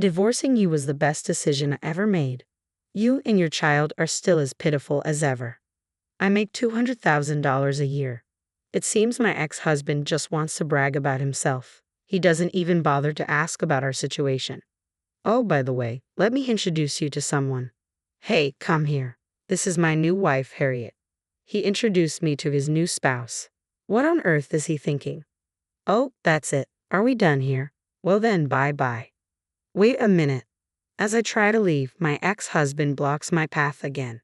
Divorcing you was the best decision I ever made. You and your child are still as pitiful as ever. I make $200,000 a year. It seems my ex-husband just wants to brag about himself. He doesn't even bother to ask about our situation. Oh, by the way, let me introduce you to someone. Hey, come here. This is my new wife, Harriet. He introduced me to his new spouse. What on earth is he thinking? Oh, that's it. Are we done here? Well then, bye-bye. Wait a minute. As I try to leave, my ex-husband blocks my path again.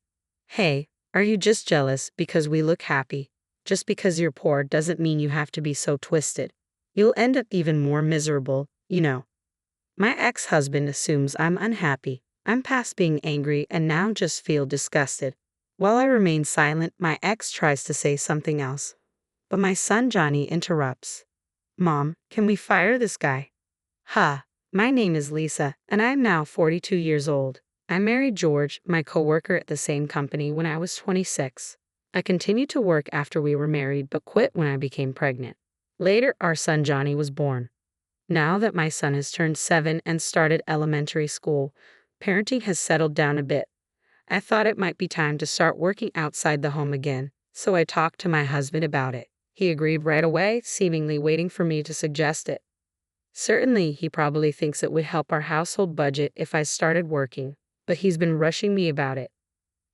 Hey, are you just jealous because we look happy? Just because you're poor doesn't mean you have to be so twisted. You'll end up even more miserable, you know. My ex-husband assumes I'm unhappy. I'm past being angry and now just feel disgusted. While I remain silent, my ex tries to say something else. But my son Johnny interrupts. Mom, can we fire this guy? Ha, my name is Lisa, and I'm now 42 years old. I married George, my coworker at the same company, when I was 26. I continued to work after we were married, but quit when I became pregnant. Later, our son Johnny was born. Now that my son has turned 7 and started elementary school, parenting has settled down a bit. I thought it might be time to start working outside the home again, so I talked to my husband about it. He agreed right away, seemingly waiting for me to suggest it. Certainly, he probably thinks it would help our household budget if I started working, but he's been rushing me about it.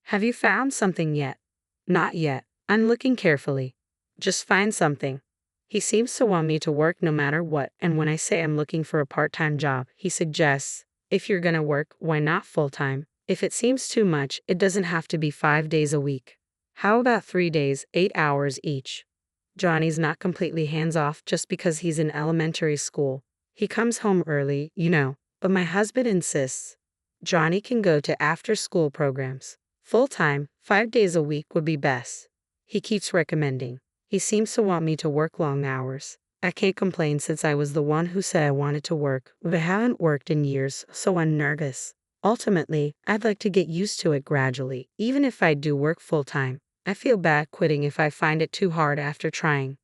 Have you found something yet? Not yet. I'm looking carefully. Just find something. He seems to want me to work no matter what, and when I say I'm looking for a part-time job, he suggests, if you're gonna work, why not full-time? If it seems too much, it doesn't have to be 5 days a week. How about 3 days, 8 hours each? Johnny's not completely hands-off just because he's in elementary school. He comes home early, you know, but my husband insists. Johnny can go to after-school programs. Full-time, 5 days a week would be best. He keeps recommending. He seems to want me to work long hours. I can't complain since I was the one who said I wanted to work, but I haven't worked in years, so I'm nervous. Ultimately, I'd like to get used to it gradually, even if I do work full-time. I feel bad quitting if I find it too hard after trying.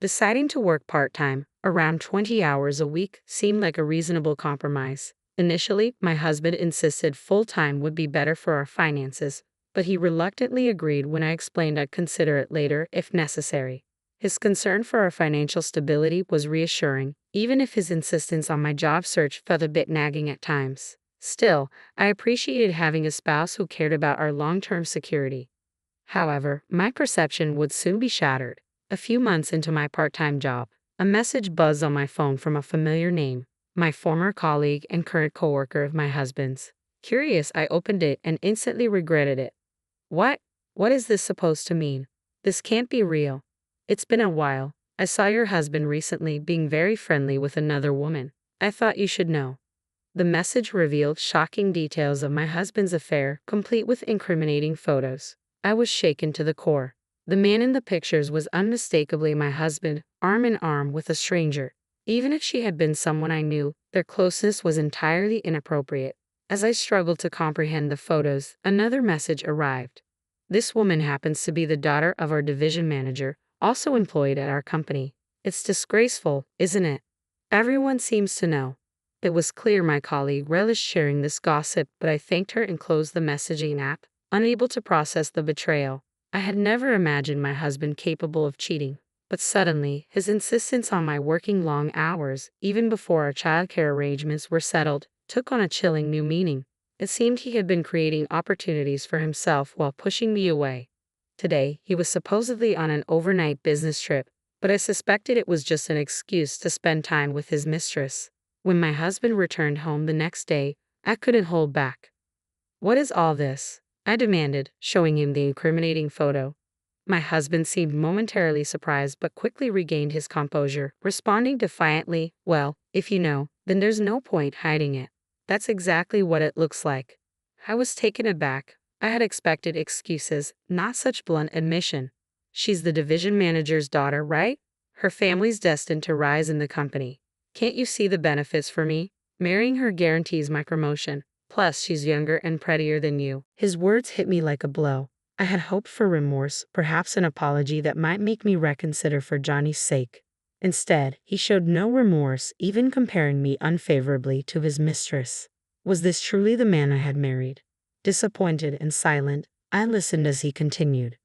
Deciding to work part-time, around 20 hours a week, seemed like a reasonable compromise. Initially, my husband insisted full-time would be better for our finances, but he reluctantly agreed when I explained I'd consider it later if necessary. His concern for our financial stability was reassuring, even if his insistence on my job search felt a bit nagging at times. Still, I appreciated having a spouse who cared about our long-term security. However, my perception would soon be shattered. A few months into my part-time job, a message buzzed on my phone from a familiar name, my former colleague and current coworker of my husband's. Curious, I opened it and instantly regretted it. What? What is this supposed to mean? This can't be real. It's been a while. I saw your husband recently being very friendly with another woman. I thought you should know. The message revealed shocking details of my husband's affair, complete with incriminating photos. I was shaken to the core. The man in the pictures was unmistakably my husband, arm in arm with a stranger. Even if she had been someone I knew, their closeness was entirely inappropriate. As I struggled to comprehend the photos, another message arrived. This woman happens to be the daughter of our division manager, also employed at our company. It's disgraceful, isn't it? Everyone seems to know. It was clear my colleague relished sharing this gossip, but I thanked her and closed the messaging app, unable to process the betrayal. I had never imagined my husband capable of cheating, but suddenly, his insistence on my working long hours, even before our childcare arrangements were settled, took on a chilling new meaning. It seemed he had been creating opportunities for himself while pushing me away. Today, he was supposedly on an overnight business trip, but I suspected it was just an excuse to spend time with his mistress. When my husband returned home the next day, I couldn't hold back. What is all this? I demanded, showing him the incriminating photo. My husband seemed momentarily surprised but quickly regained his composure, responding defiantly, well, if you know, then there's no point hiding it. That's exactly what it looks like. I was taken aback. I had expected excuses, not such blunt admission. She's the division manager's daughter, right? Her family's destined to rise in the company. Can't you see the benefits for me? Marrying her guarantees my promotion. Plus, she's younger and prettier than you. His words hit me like a blow. I had hoped for remorse, perhaps an apology that might make me reconsider for Johnny's sake. Instead, he showed no remorse, even comparing me unfavorably to his mistress. Was this truly the man I had married? Disappointed and silent, I listened as he continued.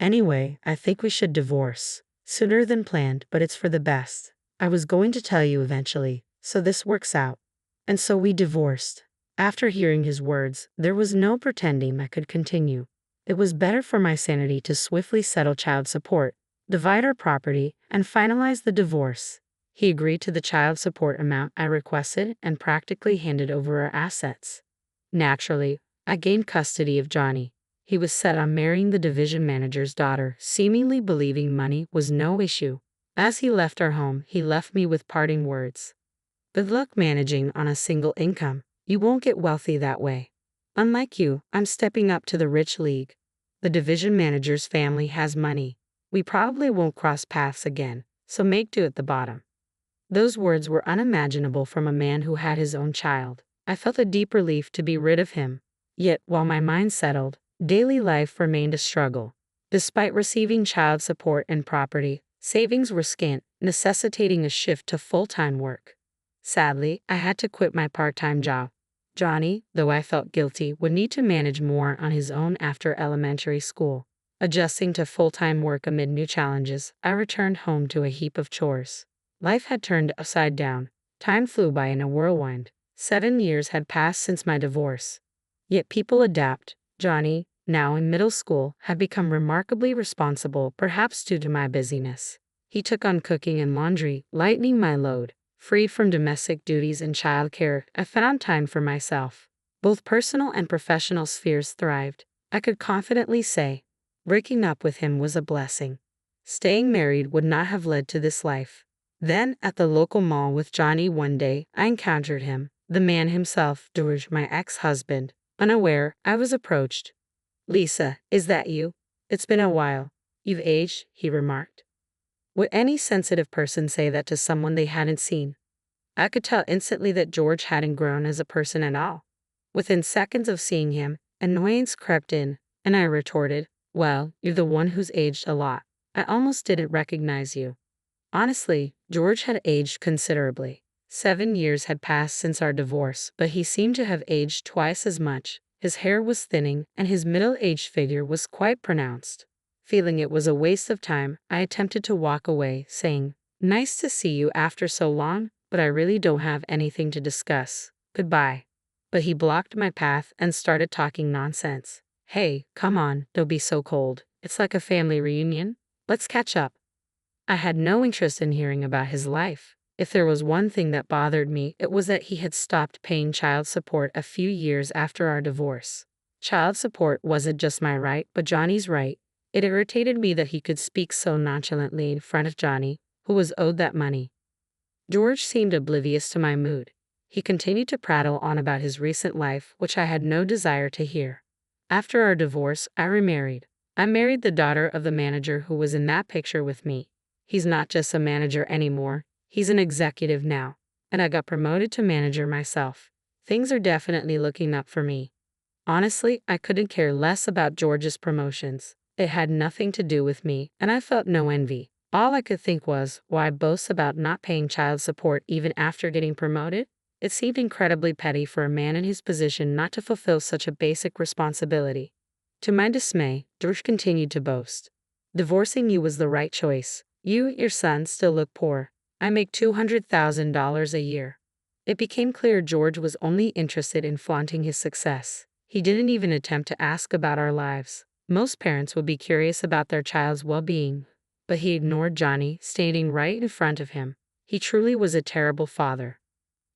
Anyway, I think we should divorce. Sooner than planned, but it's for the best. I was going to tell you eventually, so this works out. And so we divorced. After hearing his words, there was no pretending I could continue. It was better for my sanity to swiftly settle child support, divide our property, and finalize the divorce. He agreed to the child support amount I requested and practically handed over our assets. Naturally, I gained custody of Johnny. He was set on marrying the division manager's daughter, seemingly believing money was no issue. As he left our home, he left me with parting words. Good luck managing on a single income. You won't get wealthy that way. Unlike you, I'm stepping up to the rich league. The division manager's family has money. We probably won't cross paths again, so make do at the bottom. Those words were unimaginable from a man who had his own child. I felt a deep relief to be rid of him. Yet, while my mind settled, daily life remained a struggle. Despite receiving child support and property, savings were scant, necessitating a shift to full-time work. Sadly, I had to quit my part-time job. Johnny, though I felt guilty, would need to manage more on his own after elementary school. Adjusting to full-time work amid new challenges, I returned home to a heap of chores. Life had turned upside down. Time flew by in a whirlwind. 7 years had passed since my divorce. Yet people adapt. Johnny, now in middle school, had become remarkably responsible, perhaps due to my busyness. He took on cooking and laundry, lightening my load. Free from domestic duties and childcare, I found time for myself. Both personal and professional spheres thrived. I could confidently say, breaking up with him was a blessing. Staying married would not have led to this life. Then, at the local mall with Johnny one day, I encountered him, the man himself, George, my ex-husband. Unaware, I was approached. "Lisa, is that you? It's been a while. You've aged," he remarked. Would any sensitive person say that to someone they hadn't seen? I could tell instantly that George hadn't grown as a person at all. Within seconds of seeing him, annoyance crept in, and I retorted, "Well, you're the one who's aged a lot. I almost didn't recognize you." Honestly, George had aged considerably. 7 years had passed since our divorce, but he seemed to have aged twice as much. His hair was thinning, and his middle-aged figure was quite pronounced. Feeling it was a waste of time, I attempted to walk away, saying, "Nice to see you after so long, but I really don't have anything to discuss. Goodbye." But he blocked my path and started talking nonsense. "Hey, come on, don't be so cold. It's like a family reunion. Let's catch up." I had no interest in hearing about his life. If there was one thing that bothered me, it was that he had stopped paying child support a few years after our divorce. Child support wasn't just my right, but Johnny's right. It irritated me that he could speak so nonchalantly in front of Johnny, who was owed that money. George seemed oblivious to my mood. He continued to prattle on about his recent life, which I had no desire to hear. After our divorce, I remarried. I married the daughter of the manager who was in that picture with me. He's not just a manager anymore, he's an executive now, and I got promoted to manager myself. Things are definitely looking up for me. Honestly, I couldn't care less about George's promotions. It had nothing to do with me, and I felt no envy. All I could think was, why boast about not paying child support even after getting promoted? It seemed incredibly petty for a man in his position not to fulfill such a basic responsibility. To my dismay, George continued to boast. "Divorcing you was the right choice. You, your son, still look poor. I make $200,000 a year." It became clear George was only interested in flaunting his success. He didn't even attempt to ask about our lives. Most parents would be curious about their child's well-being, but he ignored Johnny, standing right in front of him. He truly was a terrible father.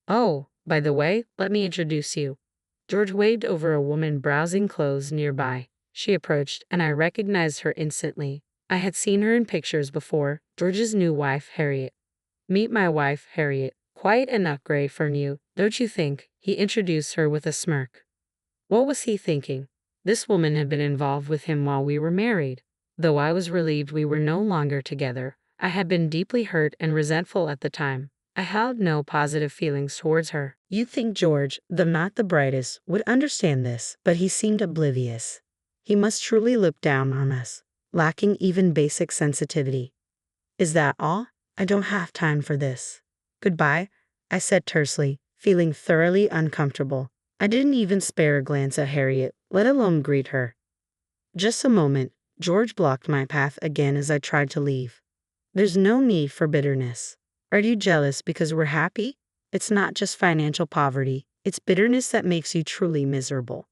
"Oh, by the way, let me introduce you." George waved over a woman browsing clothes nearby. She approached, and I recognized her instantly. I had seen her in pictures before, George's new wife, Harriet. "Meet my wife, Harriet. Quite an upgrade from you, don't you think?" He introduced her with a smirk. What was he thinking? This woman had been involved with him while we were married. Though I was relieved we were no longer together, I had been deeply hurt and resentful at the time. I held no positive feelings towards her. You'd think George, though not the brightest, would understand this, but he seemed oblivious. He must truly look down on us, lacking even basic sensitivity. "Is that all?" I don't have time for this. Goodbye, I said tersely, feeling thoroughly uncomfortable. I didn't even spare a glance at Harriet, let alone greet her. Just a moment, George blocked my path again as I tried to leave. There's no need for bitterness. Are you jealous because we're happy? It's not just financial poverty, it's bitterness that makes you truly miserable.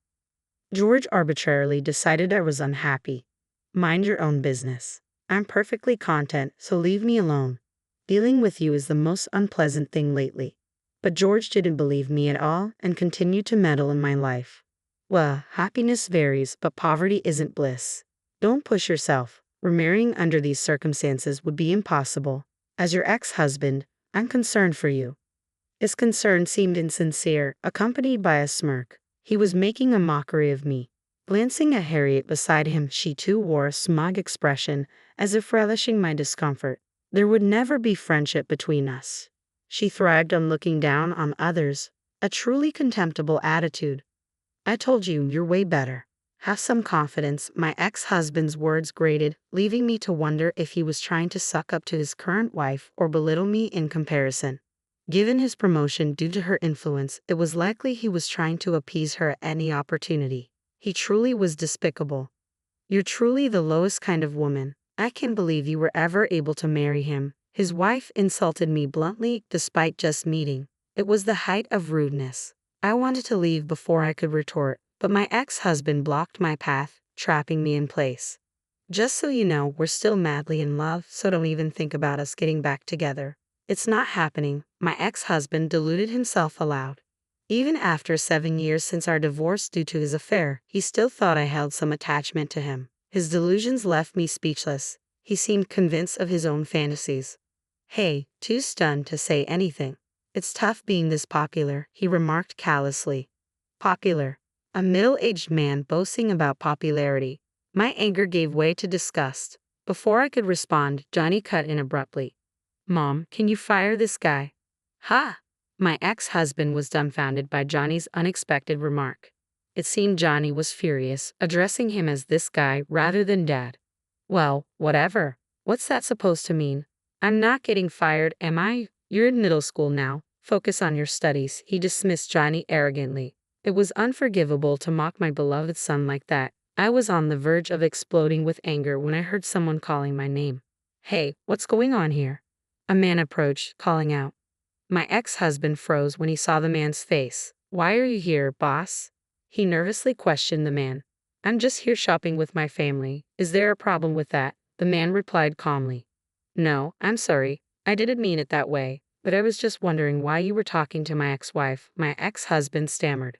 George arbitrarily decided I was unhappy. Mind your own business. I'm perfectly content, so leave me alone. Dealing with you is the most unpleasant thing lately. But George didn't believe me at all and continued to meddle in my life. Well, happiness varies, but poverty isn't bliss. Don't push yourself. Remarrying under these circumstances would be impossible. As your ex-husband, I'm concerned for you. His concern seemed insincere, accompanied by a smirk. He was making a mockery of me. Glancing at Harriet beside him, she too wore a smug expression, as if relishing my discomfort. There would never be friendship between us. She thrived on looking down on others, a truly contemptible attitude. I told you, you're way better. Have some confidence, my ex-husband's words grated, leaving me to wonder if he was trying to suck up to his current wife or belittle me in comparison. Given his promotion due to her influence, it was likely he was trying to appease her at any opportunity. He truly was despicable. You're truly the lowest kind of woman. I can't believe you were ever able to marry him. His wife insulted me bluntly despite just meeting. It was the height of rudeness. I wanted to leave before I could retort, but my ex-husband blocked my path, trapping me in place. Just so you know, we're still madly in love, so don't even think about us getting back together. It's not happening, my ex-husband deluded himself aloud. Even after 7 years since our divorce due to his affair, he still thought I held some attachment to him. His delusions left me speechless. He seemed convinced of his own fantasies. Hey, too stunned to say anything. It's tough being this popular, he remarked callously. Popular. A middle-aged man boasting about popularity. My anger gave way to disgust. Before I could respond, Johnny cut in abruptly. Mom, can you fire this guy? Ha! My ex-husband was dumbfounded by Johnny's unexpected remark. It seemed Johnny was furious, addressing him as this guy rather than Dad. Well, whatever. What's that supposed to mean? I'm not getting fired, am I? You're in middle school now. Focus on your studies, he dismissed Johnny arrogantly. It was unforgivable to mock my beloved son like that. I was on the verge of exploding with anger when I heard someone calling my name. Hey, what's going on here? A man approached, calling out. My ex-husband froze when he saw the man's face. Why are you here, boss? He nervously questioned the man. I'm just here shopping with my family. Is there a problem with that? The man replied calmly. No, I'm sorry. I didn't mean it that way, but I was just wondering why you were talking to my ex-wife, my ex-husband stammered.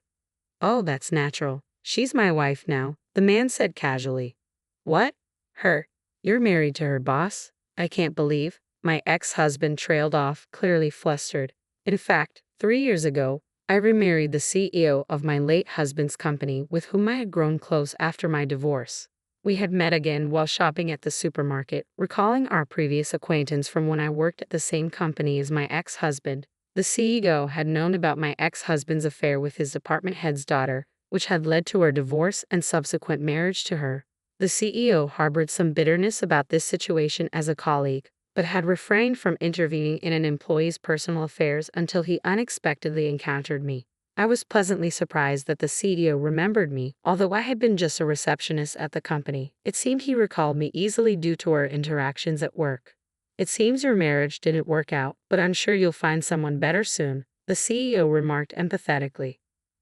Oh, that's natural. She's my wife now, the man said casually. What? Her? You're married to her, boss? I can't believe. My ex-husband trailed off, clearly flustered. In fact, 3 years ago, I remarried the CEO of my late husband's company with whom I had grown close after my divorce. We had met again while shopping at the supermarket, recalling our previous acquaintance from when I worked at the same company as my ex-husband. The CEO had known about my ex-husband's affair with his department head's daughter, which had led to our divorce and subsequent marriage to her. The CEO harbored some bitterness about this situation as a colleague, but had refrained from intervening in an employee's personal affairs until he unexpectedly encountered me. I was pleasantly surprised that the CEO remembered me, although I had been just a receptionist at the company. It seemed he recalled me easily due to our interactions at work. It seems your marriage didn't work out, but I'm sure you'll find someone better soon, the CEO remarked empathetically.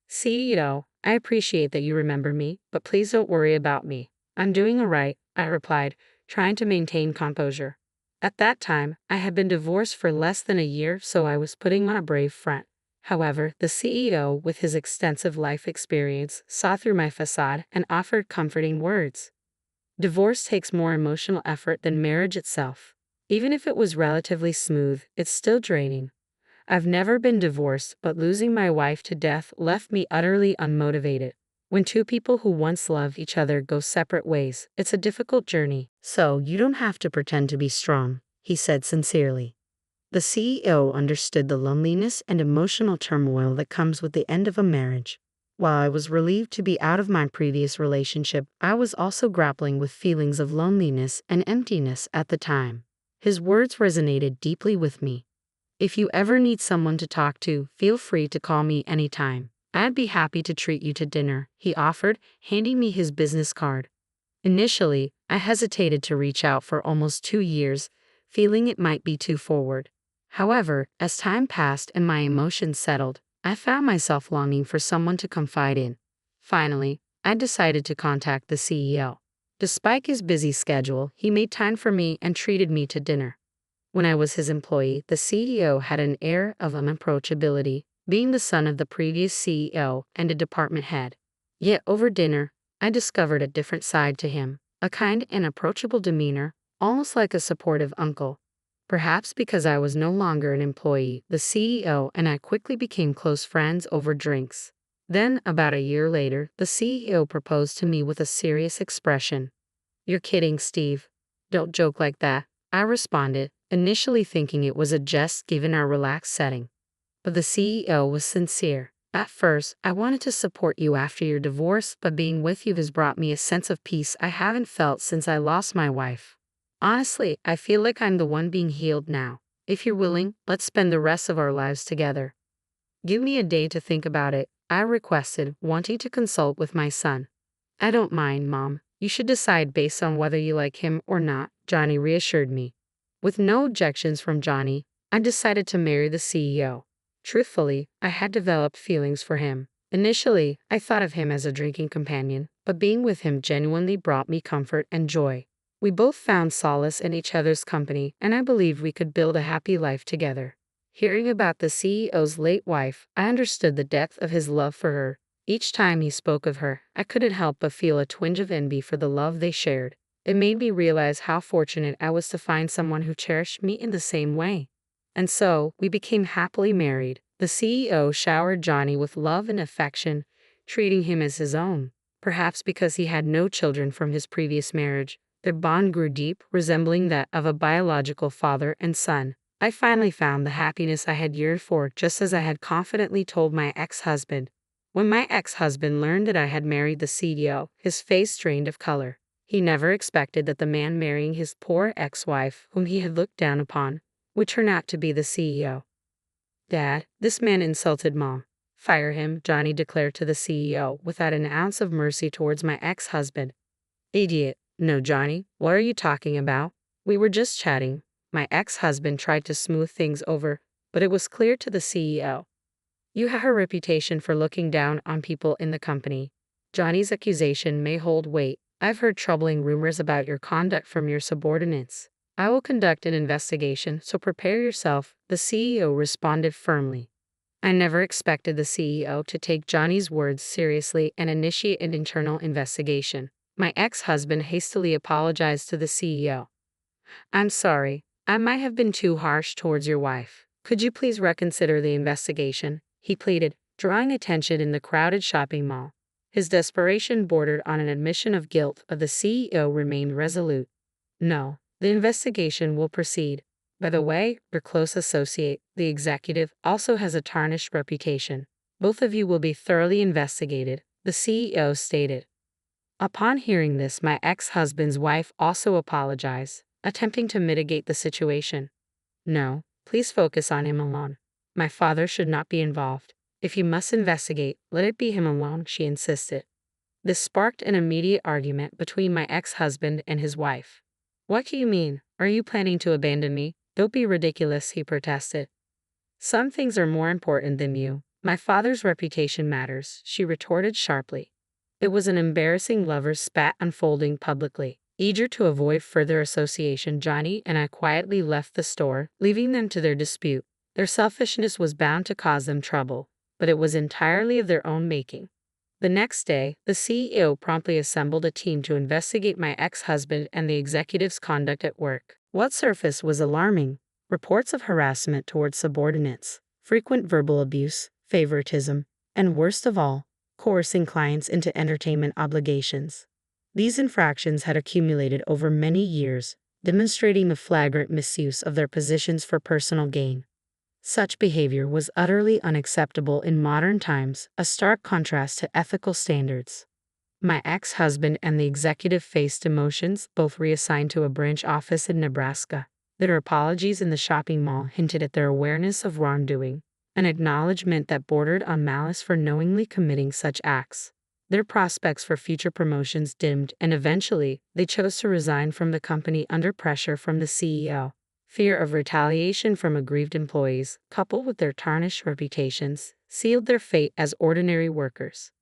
CEO, I appreciate that you remember me, but please don't worry about me. I'm doing all right, I replied, trying to maintain composure. At that time, I had been divorced for less than a year, so I was putting on a brave front. However, the CEO, with his extensive life experience, saw through my facade and offered comforting words. Divorce takes more emotional effort than marriage itself. Even if it was relatively smooth, it's still draining. I've never been divorced, but losing my wife to death left me utterly unmotivated. When two people who once loved each other go separate ways, it's a difficult journey. So you don't have to pretend to be strong, he said sincerely. The CEO understood the loneliness and emotional turmoil that comes with the end of a marriage. While I was relieved to be out of my previous relationship, I was also grappling with feelings of loneliness and emptiness at the time. His words resonated deeply with me. "If you ever need someone to talk to, feel free to call me anytime. I'd be happy to treat you to dinner," he offered, handing me his business card. Initially, I hesitated to reach out for almost 2 years, feeling it might be too forward. However, as time passed and my emotions settled, I found myself longing for someone to confide in. Finally, I decided to contact the CEO. Despite his busy schedule, he made time for me and treated me to dinner. When I was his employee, the CEO had an air of unapproachability, being the son of the previous CEO and a department head. Yet over dinner, I discovered a different side to him, a kind and approachable demeanor, almost like a supportive uncle. Perhaps because I was no longer an employee, the CEO and I quickly became close friends over drinks. Then, about a year later, the CEO proposed to me with a serious expression. "You're kidding, Steve. Don't joke like that," I responded, initially thinking it was a jest given our relaxed setting. But the CEO was sincere. "At first, I wanted to support you after your divorce, but being with you has brought me a sense of peace I haven't felt since I lost my wife. Honestly, I feel like I'm the one being healed now. If you're willing, let's spend the rest of our lives together." "Give me a day to think about it," I requested, wanting to consult with my son. "I don't mind, Mom. You should decide based on whether you like him or not," Johnny reassured me. With no objections from Johnny, I decided to marry the CEO. Truthfully, I had developed feelings for him. Initially, I thought of him as a drinking companion, but being with him genuinely brought me comfort and joy. We both found solace in each other's company, and I believed we could build a happy life together. Hearing about the CEO's late wife, I understood the depth of his love for her. Each time he spoke of her, I couldn't help but feel a twinge of envy for the love they shared. It made me realize how fortunate I was to find someone who cherished me in the same way. And so, we became happily married. The CEO showered Johnny with love and affection, treating him as his own. Perhaps because he had no children from his previous marriage, their bond grew deep, resembling that of a biological father and son. I finally found the happiness I had yearned for, just as I had confidently told my ex-husband. When my ex-husband learned that I had married the CEO, his face drained of color. He never expected that the man marrying his poor ex-wife, whom he had looked down upon, would turn out to be the CEO. "Dad, this man insulted Mom." "Fire him," Johnny declared to the CEO, without an ounce of mercy towards my ex-husband. "Idiot." "No, Johnny, what are you talking about? We were just chatting." My ex-husband tried to smooth things over, but it was clear to the CEO. "You have a reputation for looking down on people in the company. Johnny's accusation may hold weight. I've heard troubling rumors about your conduct from your subordinates. I will conduct an investigation, so prepare yourself," the CEO responded firmly. I never expected the CEO to take Johnny's words seriously and initiate an internal investigation. My ex-husband hastily apologized to the CEO. "I'm sorry. I might have been too harsh towards your wife. Could you please reconsider the investigation?" he pleaded, drawing attention in the crowded shopping mall. His desperation bordered on an admission of guilt, but the CEO remained resolute. "No, the investigation will proceed. By the way, your close associate, the executive, also has a tarnished reputation. Both of you will be thoroughly investigated," the CEO stated. Upon hearing this, my ex-husband's wife also apologized, attempting to mitigate the situation. "No, please focus on him alone. My father should not be involved. If you must investigate, let it be him alone," she insisted. This sparked an immediate argument between my ex-husband and his wife. "What do you mean? Are you planning to abandon me? Don't be ridiculous," he protested. "Some things are more important than you. My father's reputation matters," she retorted sharply. It was an embarrassing lover's spat unfolding publicly. Eager to avoid further association, Johnny and I quietly left the store, leaving them to their dispute. Their selfishness was bound to cause them trouble, but it was entirely of their own making. The next day, the CEO promptly assembled a team to investigate my ex-husband and the executive's conduct at work. What surfaced was alarming. Reports of harassment towards subordinates, frequent verbal abuse, favoritism, and worst of all, coercing clients into entertainment obligations. These infractions had accumulated over many years, demonstrating the flagrant misuse of their positions for personal gain. Such behavior was utterly unacceptable in modern times, a stark contrast to ethical standards. My ex-husband and the executive faced demotions, both reassigned to a branch office in Nebraska. Their apologies in the shopping mall hinted at their awareness of wrongdoing, an acknowledgement that bordered on malice for knowingly committing such acts. Their prospects for future promotions dimmed, and eventually, they chose to resign from the company under pressure from the CEO. Fear of retaliation from aggrieved employees, coupled with their tarnished reputations, sealed their fate as ordinary workers.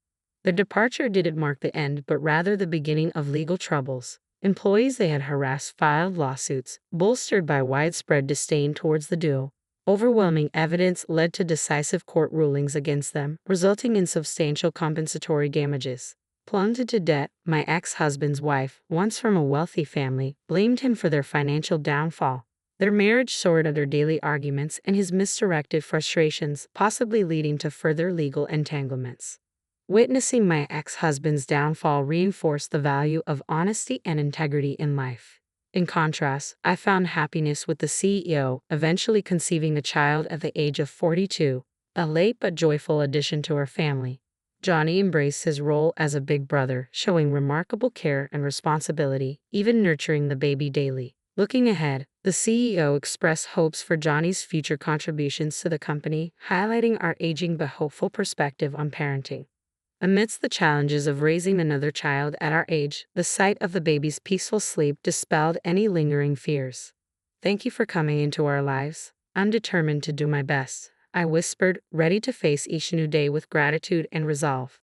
Their departure didn't mark the end, but rather the beginning of legal troubles. Employees they had harassed filed lawsuits, bolstered by widespread disdain towards the duo. Overwhelming evidence led to decisive court rulings against them, resulting in substantial compensatory damages. Plunged into debt, my ex-husband's wife, once from a wealthy family, blamed him for their financial downfall. Their marriage soared under daily arguments and his misdirected frustrations, possibly leading to further legal entanglements. Witnessing my ex-husband's downfall reinforced the value of honesty and integrity in life. In contrast, I found happiness with the CEO, eventually conceiving a child at the age of 42, a late but joyful addition to our family. Johnny embraced his role as a big brother, showing remarkable care and responsibility, even nurturing the baby daily. Looking ahead, the CEO expressed hopes for Johnny's future contributions to the company, highlighting our aging but hopeful perspective on parenting. Amidst the challenges of raising another child at our age, the sight of the baby's peaceful sleep dispelled any lingering fears. "Thank you for coming into our lives. I'm determined to do my best," I whispered, ready to face each new day with gratitude and resolve.